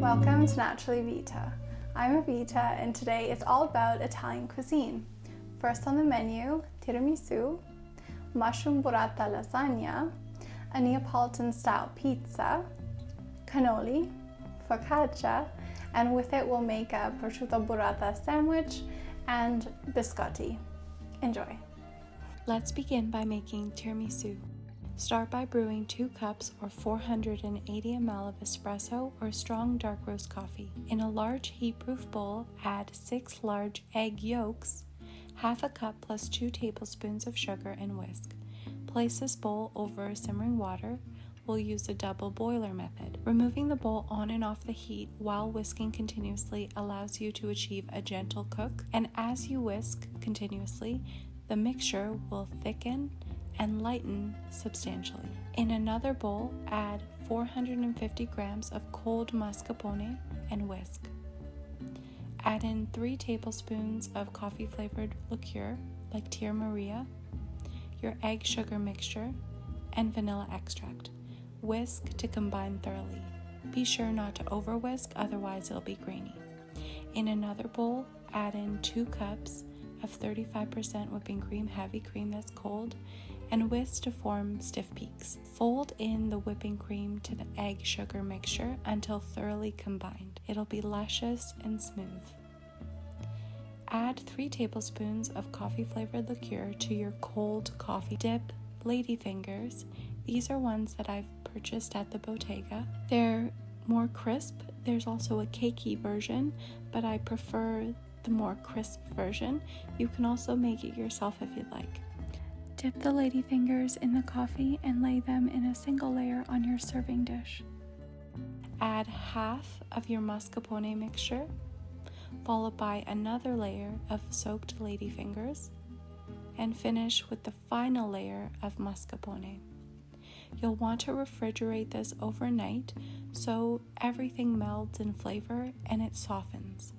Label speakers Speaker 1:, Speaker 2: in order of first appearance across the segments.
Speaker 1: Welcome to Naturally Vita. I'm Aveeta and today it's all about Italian cuisine. First on the menu, tiramisu, mushroom burrata lasagna, a Neapolitan style pizza, cannoli, focaccia, and with it we'll make a prosciutto burrata sandwich and biscotti. Enjoy.
Speaker 2: Let's begin by making tiramisu. Start by brewing 2 cups or 480 ml of espresso or strong dark roast coffee. In a large heat-proof bowl, add 6 large egg yolks, half a cup plus 2 tablespoons of sugar, and whisk. Place this bowl over simmering water. We'll use the double boiler method. Removing the bowl on and off the heat while whisking continuously allows you to achieve a gentle cook, and as you whisk continuously, the mixture will thicken and lighten substantially. In another bowl, add 450 grams of cold mascarpone and whisk. Add in 3 tablespoons of coffee-flavored liqueur like Tia Maria, your egg sugar mixture, and vanilla extract. Whisk to combine thoroughly. Be sure not to over-whisk, otherwise it'll be grainy. In another bowl, add in 2 cups of 35% whipping cream, heavy cream that's cold, and whisk to form stiff peaks. Fold in the whipping cream to the egg sugar mixture until thoroughly combined. It'll be luscious and smooth. Add 3 tablespoons of coffee-flavored liqueur to your cold coffee. Dip ladyfingers. These are ones that I've purchased at the Bottega. They're more crisp. There's also a cakey version, but I prefer the more crisp version. You can also make it yourself if you'd like. Dip the ladyfingers in the coffee and lay them in a single layer on your serving dish. Add half of your mascarpone mixture, followed by another layer of soaked ladyfingers, and finish with the final layer of mascarpone. You'll want to refrigerate this overnight so everything melds in flavor and it softens.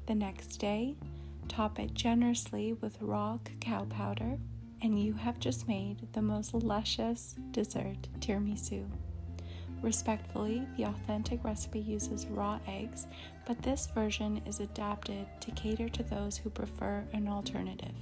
Speaker 2: The next day, top it generously with raw cacao powder, and you have just made the most luscious dessert, tiramisu. Respectfully, the authentic recipe uses raw eggs, but this version is adapted to cater to those who prefer an alternative.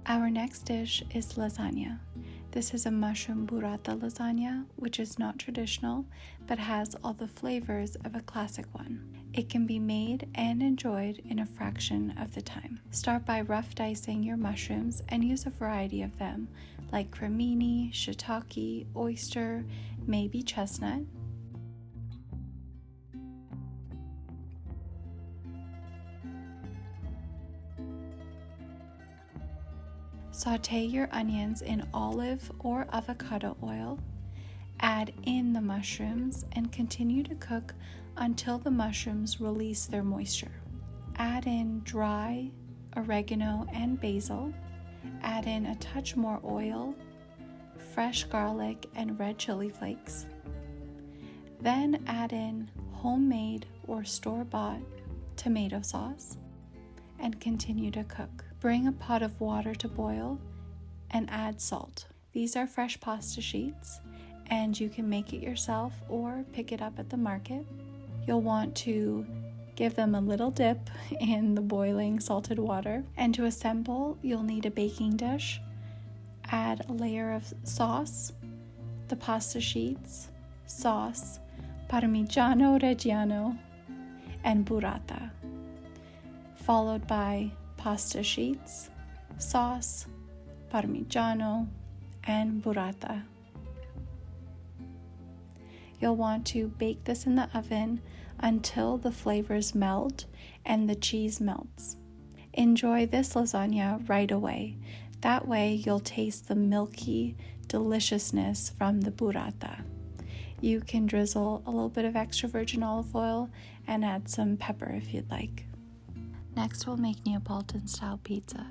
Speaker 2: Our next dish is lasagna. This is a mushroom burrata lasagna, which is not traditional, but has all the flavors of a classic one. It can be made and enjoyed in a fraction of the time. Start by rough dicing your mushrooms and use a variety of them, like cremini, shiitake, oyster, maybe chestnut. Saute your onions in olive or avocado oil. Add in the mushrooms and continue to cook until the mushrooms release their moisture. Add in dry oregano and basil. Add in a touch more oil, fresh garlic, and red chili flakes. Then add in homemade or store-bought tomato sauce and continue to cook. Bring a pot of water to boil and add salt. These are fresh pasta sheets, and you can make it yourself or pick it up at the market. You'll want to give them a little dip in the boiling salted water. And to assemble, you'll need a baking dish. Add a layer of sauce, the pasta sheets, sauce, Parmigiano Reggiano, and burrata, followed by pasta sheets, sauce, Parmigiano, and burrata. You'll want to bake this in the oven until the flavors melt and the cheese melts. Enjoy this lasagna right away. That way you'll taste the milky deliciousness from the burrata. You can drizzle a little bit of extra virgin olive oil and add some pepper if you'd like. Next, we'll make Neapolitan Style Pizza.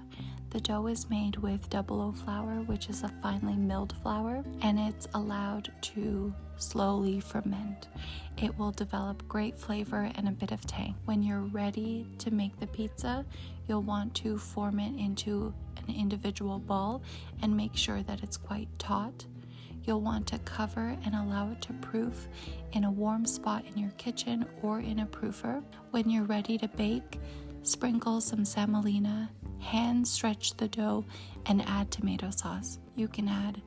Speaker 2: The dough is made with double O flour, which is a finely milled flour, and it's allowed to slowly ferment. It will develop great flavor and a bit of tang. When you're ready to make the pizza, you'll want to form it into an individual ball and make sure that it's quite taut. You'll want to cover and allow it to proof in a warm spot in your kitchen or in a proofer. When you're ready to bake, sprinkle some semolina, hand stretch the dough, and add tomato sauce. You can add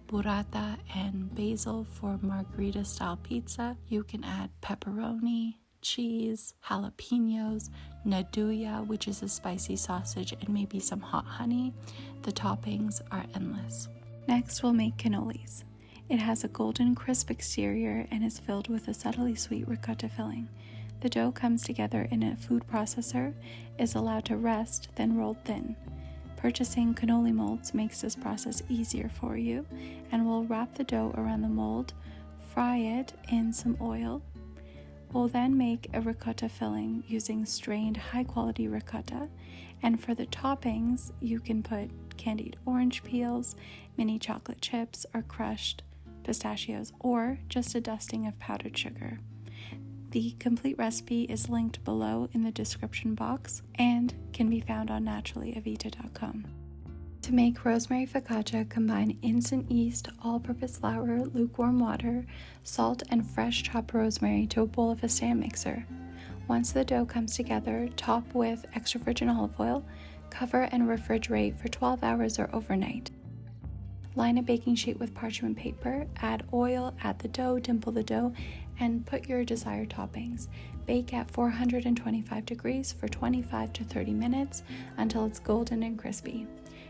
Speaker 2: burrata and basil for margherita style pizza. You can add pepperoni, cheese, jalapenos, nduja, which is a spicy sausage, and maybe some hot honey. The toppings are endless. Next, we'll make cannolis. It has a golden crisp exterior and is filled with a subtly sweet ricotta filling. The dough comes together in a food processor, is allowed to rest, then rolled thin. Purchasing cannoli molds makes this process easier for you, and we'll wrap the dough around the mold, fry it in some oil. We'll then make a ricotta filling using strained high-quality ricotta, and for the toppings, you can put candied orange peels, mini chocolate chips, or crushed pistachios, or just a dusting of powdered sugar. The complete recipe is linked below in the description box and can be found on naturallyaveeta.com. To make rosemary focaccia, combine instant yeast, all-purpose flour, lukewarm water, salt, and fresh chopped rosemary to a bowl of a stand mixer. Once the dough comes together, top with extra virgin olive oil, cover and refrigerate for 12 hours or overnight. Line a baking sheet with parchment paper, add oil, add the dough, dimple the dough, and put your desired toppings. Bake at 425 degrees for 25 to 30 minutes until it's golden and crispy.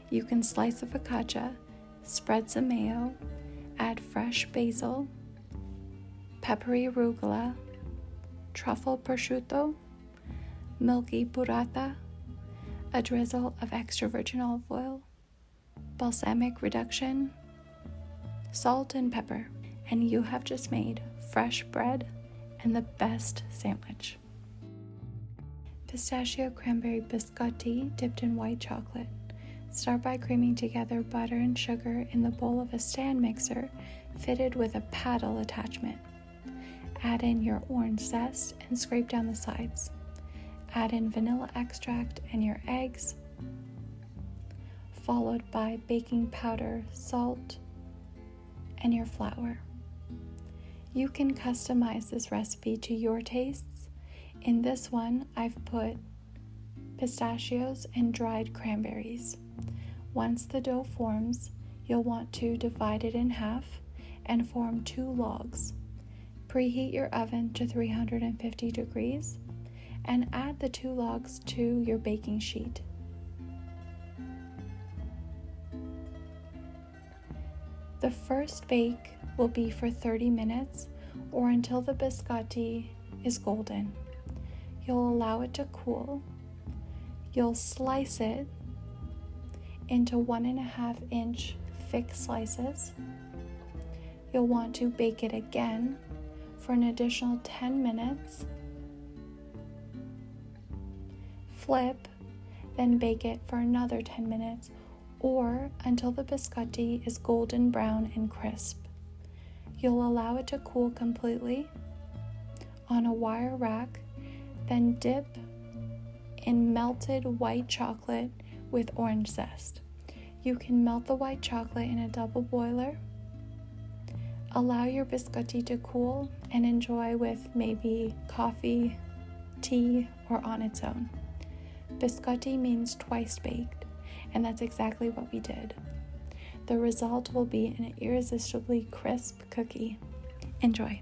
Speaker 2: You can slice the focaccia, spread some mayo, add fresh basil, peppery arugula, truffle prosciutto, milky burrata, a drizzle of extra virgin olive oil, balsamic reduction, salt and pepper, and you have just made fresh bread and the best sandwich. Pistachio cranberry biscotti dipped in white chocolate. Start by creaming together butter and sugar in the bowl of a stand mixer fitted with a paddle attachment. Add in your orange zest and scrape down the sides. Add in vanilla extract and your eggs, followed by baking powder, salt, and your flour. You can customize this recipe to your tastes. In this one, I've put pistachios and dried cranberries. Once the dough forms, you'll want to divide it in half and form 2 logs. Preheat your oven to 350 degrees and add the 2 logs to your baking sheet. The first bake will be for 30 minutes or until the biscotti is golden. You'll allow it to cool. You'll slice it into 1.5 inch thick slices. You'll want to bake it again for an additional 10 minutes. Flip, then bake it for another 10 minutes or until the biscotti is golden brown and crisp. You'll allow it to cool completely on a wire rack, then dip in melted white chocolate with orange zest. You can melt the white chocolate in a double boiler. Allow your biscotti to cool and enjoy with maybe coffee, tea, or on its own. Biscotti means twice baked, and that's exactly what we did. The result will be an irresistibly crisp cookie. Enjoy!